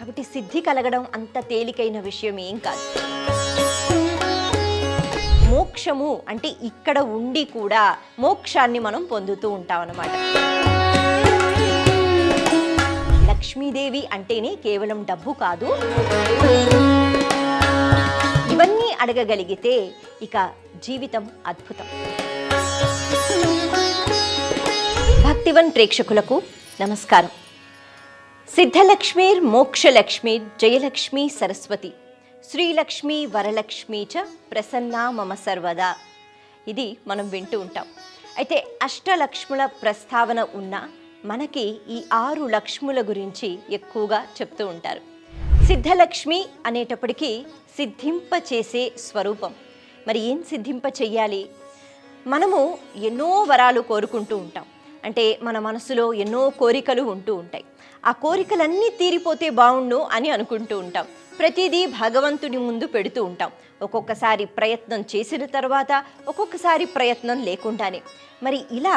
కాబట్టి సిద్ధి కలగడం అంత తేలికైన విషయం ఏం కాదు. మోక్షము అంటే ఇక్కడ ఉండి కూడా మోక్షాన్ని మనం పొందుతూ ఉంటాం అన్నమాట. లక్ష్మీదేవి అంటేనే కేవలం డబ్బు కాదు. ఇవన్నీ అడగగలిగితే ఇక జీవితం అద్భుతం. భక్తివన్ ప్రేక్షకులకు నమస్కారం. సిద్ధలక్ష్మీర్ మోక్షలక్ష్మీర్ జయలక్ష్మీ సరస్వతి శ్రీలక్ష్మీ వరలక్ష్మీ చ ప్రసన్నా మమ సర్వదా. ఇది మనం వింటూ ఉంటాం. అయితే అష్టలక్ష్ముల ప్రస్తావన ఉన్న మనకి ఈ 6 లక్ష్ముల గురించి ఎక్కువగా చెప్తూ ఉంటారు. సిద్ధలక్ష్మి అనేటప్పటికీ సిద్ధింపచేసే స్వరూపం. మరి ఏం సిద్ధింప చెయ్యాలి? మనము ఎన్నో వరాలు కోరుకుంటూ ఉంటాం. అంటే మన మనసులో ఎన్నో కోరికలు ఉంటూ ఉంటాయి. ఆ కోరికలన్నీ తీరిపోతే బాగుండు అని అనుకుంటూ ఉంటాం. ప్రతిదీ భగవంతుని ముందు పెడుతూ ఉంటాం. ఒక్కొక్కసారి ప్రయత్నం చేసిన తర్వాత, ఒక్కొక్కసారి ప్రయత్నం లేకుండానే. మరి ఇలా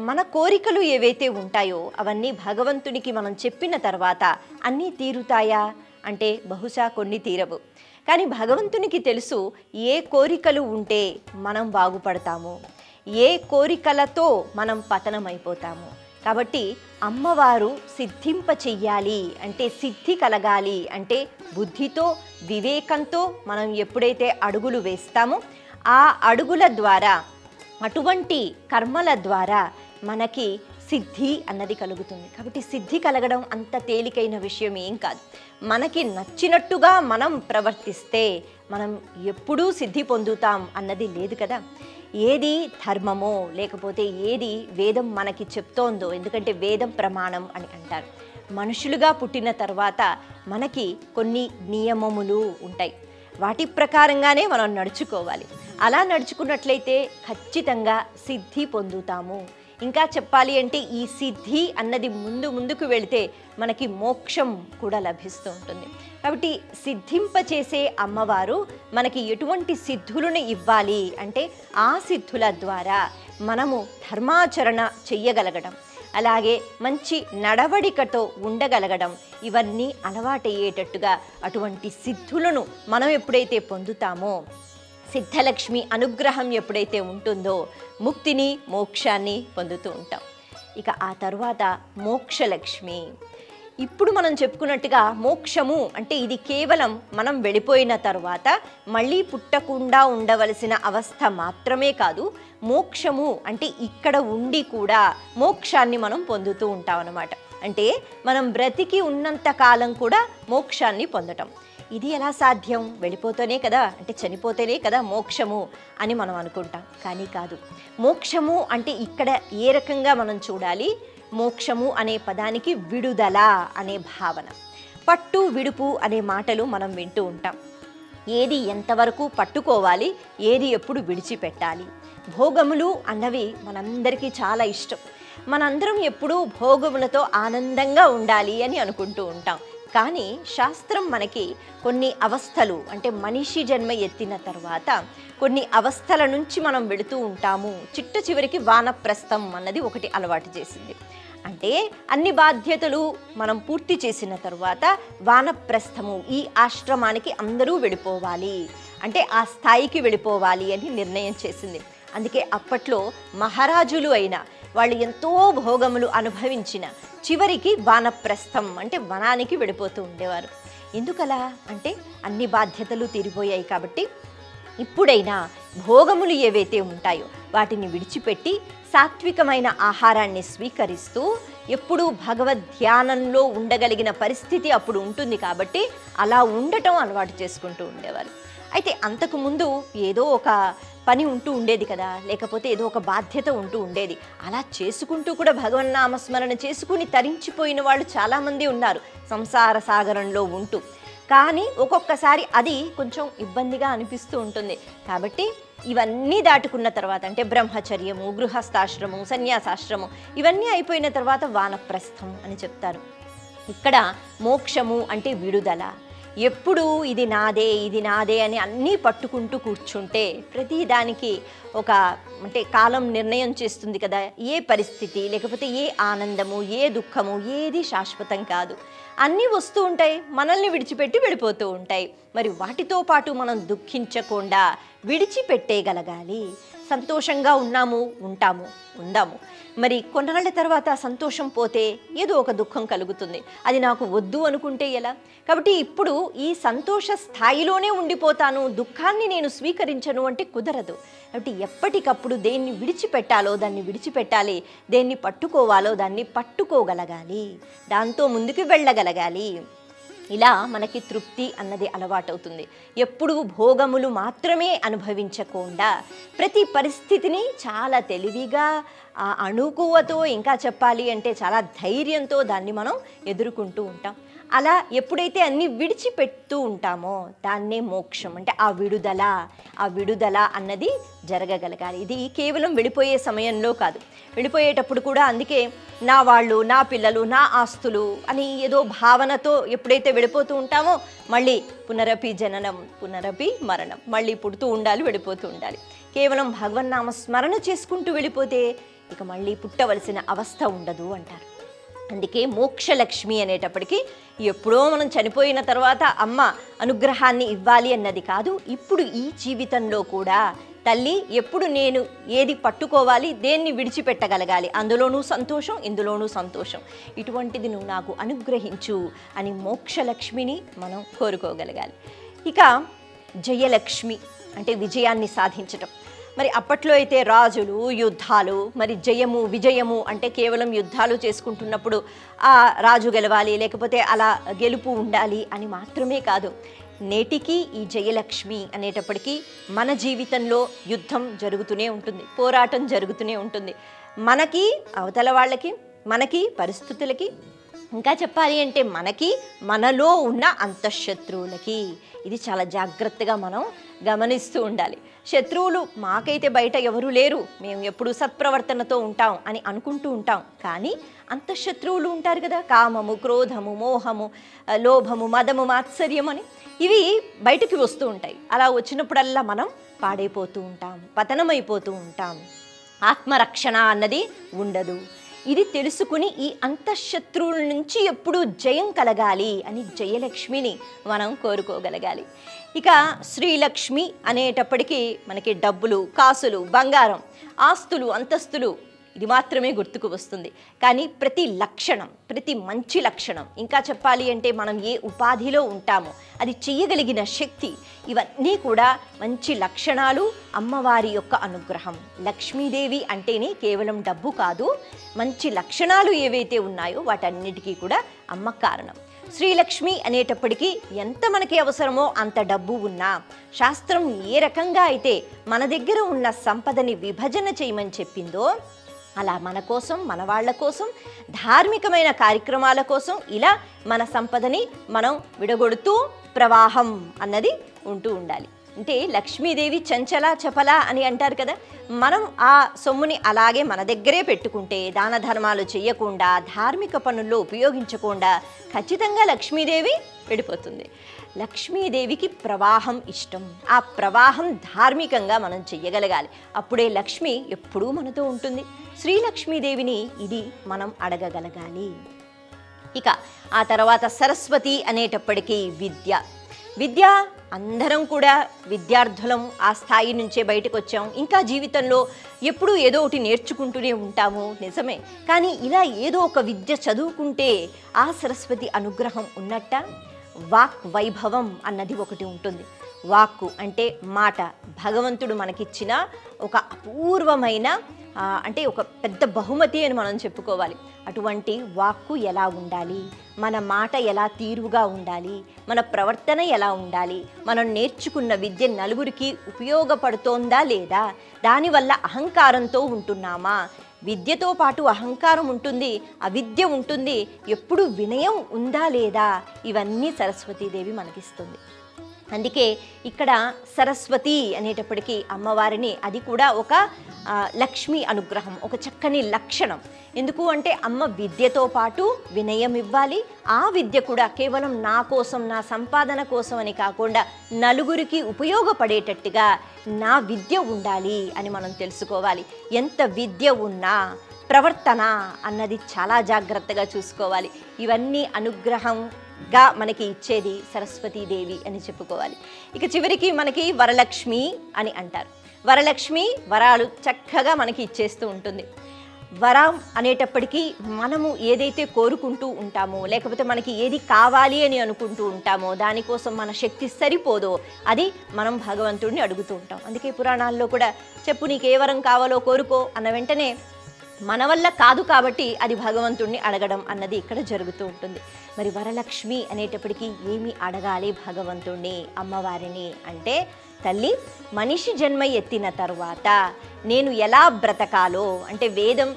మన కోరికలు ఏవైతే ఉంటాయో అవన్నీ భగవంతునికి మనం చెప్పిన తర్వాత అన్నీ తీరుతాయా అంటే బహుశా కొన్ని తీరవు. కానీ భగవంతునికి తెలుసు ఏ కోరికలు ఉంటే మనం బాగుపడతాము, ఏ కోరికలతో మనం పతనమైపోతాము. కాబట్టి అమ్మవారు సిద్ధింప చెయ్యాలి అంటే, సిద్ధి కలగాలి అంటే బుద్ధితో వివేకంతో మనం ఎప్పుడైతే అడుగులు వేస్తామో ఆ అడుగుల ద్వారా, అటువంటి కర్మల ద్వారా మనకి సిద్ధి అన్నది కలుగుతుంది. కాబట్టి సిద్ధి కలగడం అంత తేలికైన విషయం ఏం కాదు. మనకి నచ్చినట్టుగా మనం ప్రవర్తిస్తే మనం ఎప్పుడూ సిద్ధి పొందుతాం అన్నది లేదు కదా. ఏది ధర్మమో లేకపోతే ఏది వేదం మనకి చెప్తోందో, ఎందుకంటే వేదం ప్రమాణం అని అంటారు. మనుషులుగా పుట్టిన తర్వాత మనకి కొన్ని నియమములు ఉంటాయి. వాటి ప్రకారంగానే మనం నడుచుకోవాలి. అలా నడుచుకున్నట్లయితే ఖచ్చితంగా సిద్ధి పొందుతాము. ఇంకా చెప్పాలి అంటే ఈ సిద్ధి అన్నది ముందుకు వెళితే మనకి మోక్షం కూడా లభిస్తూ ఉంటుంది. కాబట్టి సిద్ధింపచేసే అమ్మవారు మనకి ఎటువంటి సిద్ధులను ఇవ్వాలి అంటే, ఆ సిద్ధుల ద్వారా మనము ధర్మాచరణ చెయ్యగలగడం, అలాగే మంచి నడవడికతో ఉండగలగడం, ఇవన్నీ అలవాటయ్యేటట్టుగా అటువంటి సిద్ధులను మనం ఎప్పుడైతే పొందుతామో, సిద్ధలక్ష్మి అనుగ్రహం ఎప్పుడైతే ఉంటుందో ముక్తిని మోక్షాన్ని పొందుతూ ఉంటాం. ఇక ఆ తరువాత మోక్షలక్ష్మి. ఇప్పుడు మనం చెప్పుకున్నట్టుగా మోక్షము అంటే ఇది కేవలం మనం వెళ్ళిపోయిన తర్వాత మళ్ళీ పుట్టకుండా ఉండవలసిన అవస్థ మాత్రమే కాదు. మోక్షము అంటే ఇక్కడ ఉండి కూడా మోక్షాన్ని మనం పొందుతూ ఉంటాం అన్నమాట. అంటే మనం బ్రతికి ఉన్నంత కాలం కూడా మోక్షాన్ని పొందటం. ఇది ఎలా సాధ్యం? వెళ్ళిపోతేనే కదా, అంటే చనిపోతేనే కదా మోక్షము అని మనం అనుకుంటాం. కానీ కాదు. మోక్షము అంటే ఇక్కడ ఏ రకంగా మనం చూడాలి? మోక్షము అనే పదానికి విడుదల అనే భావన, పట్టు విడుపు అనే మాటలు మనం వింటూ ఉంటాం. ఏది ఎంతవరకు పట్టుకోవాలి, ఏది ఎప్పుడు విడిచిపెట్టాలి. భోగములు అన్నవి మనందరికీ చాలా ఇష్టం. మనందరం ఎప్పుడూ భోగములతో ఆనందంగా ఉండాలి అని అనుకుంటూ ఉంటాం. కానీ శాస్త్రం మనకి కొన్ని అవస్థలు, అంటే మనిషి జన్మ ఎత్తిన తర్వాత కొన్ని అవస్థల నుంచి మనం వెళుతూ ఉంటాము. చిట్ట చివరికి వానప్రస్థం అన్నది ఒకటి అలవాటు చేసింది. అంటే అన్ని బాధ్యతలు మనం పూర్తి చేసిన తర్వాత వానప్రస్థము, ఈ ఆశ్రమానికి అందరూ వెళ్ళిపోవాలి అంటే ఆ స్థాయికి వెళ్ళిపోవాలి అని నిర్ణయం చేసింది. అందుకే అప్పట్లో మహారాజులు అయిన వాళ్ళు ఎంతో భోగములు అనుభవించిన చివరికి వానప్రస్థం అంటే వనానికి వెళ్ళిపోతూ ఉండేవారు. ఎందుకలా అంటే అన్ని బాధ్యతలు తీరిపోయాయి కాబట్టి ఇప్పుడైనా భోగములు ఏవైతే ఉంటాయో వాటిని విడిచిపెట్టి సాత్వికమైన ఆహారాన్ని స్వీకరిస్తూ ఎప్పుడూ భగవద్ ధ్యానంలో ఉండగలిగిన పరిస్థితి అప్పుడు ఉంటుంది. కాబట్టి అలా ఉండటం అలవాటు చేసుకుంటూ ఉండేవారు. అయితే అంతకుముందు ఏదో ఒక పని ఉంటూ ఉండేది కదా, లేకపోతే ఏదో ఒక బాధ్యత ఉంటూ ఉండేది. అలా చేసుకుంటూ కూడా భగవన్నామస్మరణ చేసుకుని తరించిపోయిన వాళ్ళు చాలామంది ఉన్నారు సంసార సాగరంలో ఉంటూ. కానీ ఒక్కొక్కసారి అది కొంచెం ఇబ్బందిగా అనిపిస్తూ ఉంటుంది. కాబట్టి ఇవన్నీ దాటుకున్న తర్వాత, అంటే బ్రహ్మచర్యము, గృహస్థాశ్రము, సన్యాసాశ్రమం ఇవన్నీ అయిపోయిన తర్వాత వానప్రస్థం అని చెప్తారు. ఇక్కడ మోక్షము అంటే విడుదల. ఎప్పుడు ఇది నాదే ఇది నాదే అని అన్నీ పట్టుకుంటూ కూర్చుంటే ప్రతిదానికి ఒక అంటే కాలం నిర్ణయం చేస్తుంది కదా, ఏ పరిస్థితి లేకపోతే ఏ ఆనందము, ఏ దుఃఖము ఏది శాశ్వతం కాదు. అన్నీ వస్తూ ఉంటాయి, మనల్ని విడిచిపెట్టి వెళ్ళిపోతూ ఉంటాయి. మరి వాటితో పాటు మనం దుఃఖించకుండా విడిచిపెట్టేయగలగాలి. సంతోషంగా ఉంటాము, ఉందాము. మరి కొన్నాళ్ళ తర్వాత సంతోషం పోతే ఏదో ఒక దుఃఖం కలుగుతుంది. అది నాకు వద్దు అనుకుంటే ఎలా? కాబట్టి ఇప్పుడు ఈ సంతోష స్థాయిలోనే ఉండిపోతాను, దుఃఖాన్ని నేను స్వీకరించను అంటే కుదరదు. కాబట్టి ఎప్పటికప్పుడు దేన్ని విడిచిపెట్టాలో దాన్ని విడిచిపెట్టాలి, దేన్ని పట్టుకోవాలో దాన్ని పట్టుకోగలగాలి, దాంతో ముందుకు వెళ్ళగలగాలి. ఇలా మనకి తృప్తి అన్నది అలవాటవుతుంది. ఎప్పుడు భోగములు మాత్రమే అనుభవించకుండా ప్రతి పరిస్థితిని చాలా తెలివిగా, అణుకువతో, ఇంకా చెప్పాలి అంటే చాలా ధైర్యంతో దాన్ని మనం ఎదుర్కొంటూ ఉంటాం. అలా ఎప్పుడైతే అన్ని విడిచిపెడుతూ ఉంటామో దాన్నే మోక్షం అంటే ఆ విడుదల అన్నది జరగగలగాలి. ఇది కేవలం వెళ్ళిపోయే సమయంలో కాదు, వెళ్ళిపోయేటప్పుడు కూడా. అందుకే నా వాళ్ళు, నా పిల్లలు, నా ఆస్తులు అని ఏదో భావనతో ఎప్పుడైతే వెళ్ళిపోతూ ఉంటామో మళ్ళీ పునరపి జననం పునరపి మరణం, మళ్ళీ పుడుతూ ఉండాలి, వెళ్ళిపోతూ ఉండాలి. కేవలం భగవన్నామ స్మరణ చేసుకుంటూ వెళ్ళిపోతే ఇక మళ్ళీ పుట్టవలసిన అవస్థ ఉండదు అంటారు. అందుకే మోక్షలక్ష్మి అనేటప్పటికీ ఎప్పుడో మనం చనిపోయిన తర్వాత అమ్మ అనుగ్రహాన్ని ఇవ్వాలి అన్నది కాదు, ఇప్పుడు ఈ జీవితంలో కూడా తల్లి ఎప్పుడు నేను ఏది పట్టుకోవాలి, దేన్ని విడిచిపెట్టగలగాలి, అందులోనూ సంతోషం, ఇందులోనూ సంతోషం, ఇటువంటిది నువ్వు నాకు అనుగ్రహించు అని మోక్షలక్ష్మిని మనం కోరుకోగలగాలి. ఇక జయలక్ష్మి అంటే విజయాన్ని సాధించటం. మరి అప్పట్లో అయితే రాజులు, యుద్ధాలు, మరి జయము విజయము అంటే కేవలం యుద్ధాలు చేసుకుంటున్నప్పుడు ఆ రాజు గెలవాలి, లేకపోతే అలా గెలుపు ఉండాలి అని మాత్రమే కాదు. నేటికి ఈ జయలక్ష్మి అనేటప్పటికీ మన జీవితంలో యుద్ధం జరుగుతూనే ఉంటుంది, పోరాటం జరుగుతూనే ఉంటుంది. మనకి, అవతల వాళ్ళకి, మనకి, పరిస్థితులకి, ఇంకా చెప్పాలి అంటే మనకి, మనలో ఉన్న అంతఃశత్రువులకి. ఇది చాలా జాగ్రత్తగా మనం గమనిస్తూ ఉండాలి. శత్రువులు మాకైతే బయట ఎవరూ లేరు, మేము ఎప్పుడూ సత్ప్రవర్తనతో ఉంటాం అని అనుకుంటూ ఉంటాం. కానీ అంతఃశత్రువులు ఉంటారు కదా, కామము, క్రోధము, మోహము, లోభము, మదము, మాత్సర్యం అని ఇవి బయటకు వస్తూ ఉంటాయి. అలా వచ్చినప్పుడల్లా మనం పాడైపోతూ ఉంటాం, పతనమైపోతూ ఉంటాం, ఆత్మరక్షణ అన్నది ఉండదు. ఇది తెలుసుకుని ఈ అంతఃశత్రువుల నుంచి ఎప్పుడూ జయం కలగాలి అని జయలక్ష్మిని మనం కోరుకోగలగాలి. ఇక శ్రీలక్ష్మి అనేటప్పటికీ మనకి డబ్బులు, కాసులు, బంగారం, ఆస్తులు, అంతస్తులు ఇది మాత్రమే గుర్తుకు వస్తుంది. కానీ ప్రతి లక్షణం, ప్రతి మంచి లక్షణం, ఇంకా చెప్పాలి అంటే మనం ఏ ఉపాధిలో ఉంటామో అది చెయ్యగలిగిన శక్తి, ఇవన్నీ కూడా మంచి లక్షణాలు, అమ్మవారి యొక్క అనుగ్రహం. లక్ష్మీదేవి అంటేనే కేవలం డబ్బు కాదు, మంచి లక్షణాలు ఏవైతే ఉన్నాయో వాటన్నిటికీ కూడా అమ్మ కారణం. శ్రీలక్ష్మి అనేటప్పటికీ ఎంత మనకి అవసరమో అంత డబ్బు ఉన్నా, శాస్త్రం ఏ రకంగా అయితే మన దగ్గర ఉన్న సంపదని విభజన చేయమని చెప్పిందో అలా మన కోసం, మన వాళ్ళ కోసం, ధార్మికమైన కార్యక్రమాల కోసం ఇలా మన సంపదని మనం విడగొడుతూ ప్రవాహం అన్నది ఉంటూ ఉండాలి. అంటే లక్ష్మీదేవి చంచల చపల అని అంటారు కదా, మనం ఆ సొమ్ముని అలాగే మన దగ్గరే పెట్టుకుంటే, దాన ధర్మాలు చేయకుండా, ధార్మిక పనుల్లో ఉపయోగించకుండా ఖచ్చితంగా లక్ష్మీదేవి వెళ్ళిపోతుంది. లక్ష్మీదేవికి ప్రవాహం ఇష్టం, ఆ ప్రవాహం ధార్మికంగా మనం చెయ్యగలగాలి. అప్పుడే లక్ష్మి ఎప్పుడూ మనతో ఉంటుంది. శ్రీలక్ష్మీదేవిని ఇది మనం అడగగలగాలి. ఇక ఆ తర్వాత సరస్వతి అనేటప్పటికీ విద్య అందరం కూడా విద్యార్థులం, ఆ స్థాయి నుంచే బయటకు వచ్చాం. ఇంకా జీవితంలో ఎప్పుడూ ఏదో ఒకటి నేర్చుకుంటూనే ఉంటాము, నిజమే. కానీ ఇలా ఏదో ఒక విద్య చదువుకుంటే ఆ సరస్వతి అనుగ్రహం ఉన్నట్ట. వాక్ వైభవం అన్నది ఒకటి ఉంటుంది. వాక్కు అంటే మాట, భగవంతుడు మనకిచ్చిన ఒక అపూర్వమైన అంటే ఒక పెద్ద బహుమతి అని మనం చెప్పుకోవాలి. అటువంటి వాక్కు ఎలా ఉండాలి, మన మాట ఎలా తీరుగా ఉండాలి, మన ప్రవర్తన ఎలా ఉండాలి, మనం నేర్చుకున్న విద్య నలుగురికి ఉపయోగపడుతోందా లేదా, దానివల్ల అహంకారంతో ఉంటున్నామా, విద్యతో పాటు అహంకారం ఉంటుంది, అవిద్య ఉంటుంది, ఎప్పుడు వినయం ఉందా లేదా, ఇవన్నీ సరస్వతీదేవి మనకిస్తుంది. అందుకే ఇక్కడ సరస్వతి అనేటప్పటికీ అమ్మవారిని, అది కూడా ఒక లక్ష్మీ అనుగ్రహం, ఒక చక్కని లక్షణం. ఎందుకు అంటే అమ్మ విద్యతో పాటు వినయం ఇవ్వాలి. ఆ విద్య కూడా కేవలం నా కోసం, నా సంపాదన కోసం అని కాకుండా నలుగురికి ఉపయోగపడేటట్టుగా నా విద్య ఉండాలి అని మనం తెలుసుకోవాలి. ఎంత విద్య ఉన్నా ప్రవర్తన అన్నది చాలా జాగ్రత్తగా చూసుకోవాలి. ఇవన్నీ అనుగ్రహంగా మనకి ఇచ్చేది సరస్వతీదేవి అని చెప్పుకోవాలి. ఇక చివరికి మనకి వరలక్ష్మి అని అంటారు. వరలక్ష్మి వరాలు చక్కగా మనకి ఇచ్చేస్తూ ఉంటుంది. వరం అనేటప్పటికీ మనము ఏదైతే కోరుకుంటూ ఉంటామో, లేకపోతే మనకి ఏది కావాలి అని అనుకుంటూ ఉంటామో, దానికోసం మన శక్తి సరిపోదో అది మనం భగవంతుడిని అడుగుతూ ఉంటాం. అందుకే పురాణాల్లో కూడా చెప్పు నీకు ఏ వరం కావాలో కోరుకో అన్న వెంటనే మన వల్ల కాదు కాబట్టి అది భగవంతుడిని అడగడం అన్నది ఇక్కడ జరుగుతూ ఉంటుంది. మరి వరలక్ష్మి అనేటప్పటికీ ఏమి అడగాలి భగవంతుడిని, అమ్మవారిని అంటే, తల్లి మనిషి జన్మ ఎత్తిన తర్వాత నేను ఎలా బ్రతకాలో, అంటే వేదం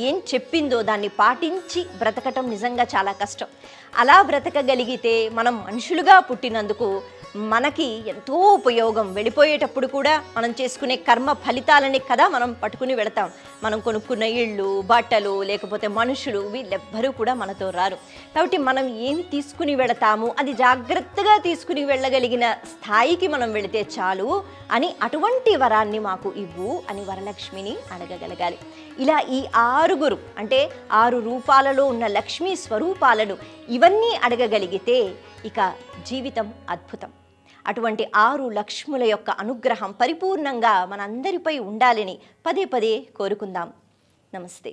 ఏం చెప్పిందో దాన్ని పాటించి బ్రతకటం నిజంగా చాలా కష్టం. అలా బ్రతకగలిగితే మనం మనుషులుగా పుట్టినందుకు మనకి ఎంతో ఉపయోగం. వెళ్ళిపోయేటప్పుడు కూడా మనం చేసుకునే కర్మ ఫలితాలని కదా మనం పట్టుకుని వెళతాం. మనం కొనుక్కున్న ఇళ్ళు, బట్టలు, లేకపోతే మనుషులు, వీళ్ళెవ్వరూ కూడా మనతో రారు. కాబట్టి మనం ఏమి తీసుకుని వెళతాము అది జాగ్రత్తగా తీసుకుని వెళ్ళగలిగిన స్థాయికి మనం వెళితే చాలు అని, అటువంటి వరాన్ని మాకు ఇవ్వు అని వరలక్ష్మిని అడగగలగాలి. ఇలా ఈ 6 అంటే 6 రూపాలలో ఉన్న లక్ష్మీ స్వరూపాలను ఇవన్నీ అడగగలిగితే ఇక జీవితం అద్భుతం. అటువంటి 6 లక్ష్ముల యొక్క అనుగ్రహం పరిపూర్ణంగా మనందరిపై ఉండాలని పదే పదే కోరుకుందాం. నమస్తే.